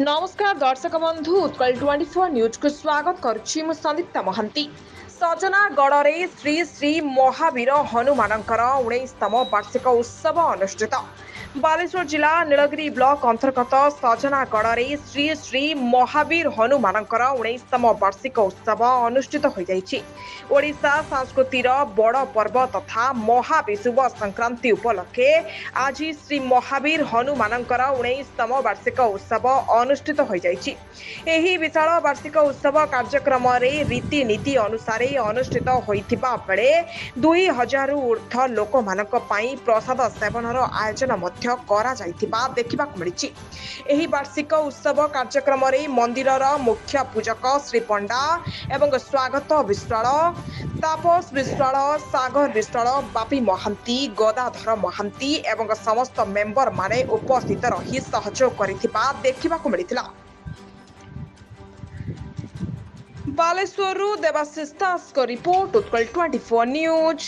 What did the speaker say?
नमस्कार दर्शक बंधु उत्कल 24 न्यूज को स्वागत करुच्ची मु संदीप्ता महांती। सजनागढ़ में श्री श्री महावीर हनुमानकर 19तम वार्षिक उत्सव अनुष्ठित। बालेश्वर जिला नीलगिरी ब्लॉक अंतर्गत सजनागढ़ में श्री श्री महावीर हनुमानकर 19तम वार्षिक उत्सव अनुष्ठित हो जाइछि। ओडिशा संस्कृतिर बड़ पर्व तथा महाविषुव संक्रांति उपलक्षे आज श्री महावीर हनुमानकर 19तम वार्षिक उत्सव अनुष्ठित हो जाइछि। एही विशाल वार्षिक उत्सव कार्यक्रम रे रीतिनीति अनुसार अनुष्ठित होइथिबा बेले 2000 ऊर्ध्व लोक मानक पई प्रसाद सेवनर आयोजन मध्य करा जाइथिबा देखिबाक मिलिछि। एही वार्षिक उत्सव कार्यक्रम रे मंदिरर मुख्य पूजक श्री पंडा एवं स्वागत विश्वाल, तापस विश्वाल, सागर विश्वाल, बापी महांती, गदाधर महांती एवं समस्त मेंबर माने उपस्थित रही सहयोग करिथिबा देखिबाक मिलिथिला। बालेश्वर देवाशीष दास को रिपोर्ट उत्कल 24 न्यूज।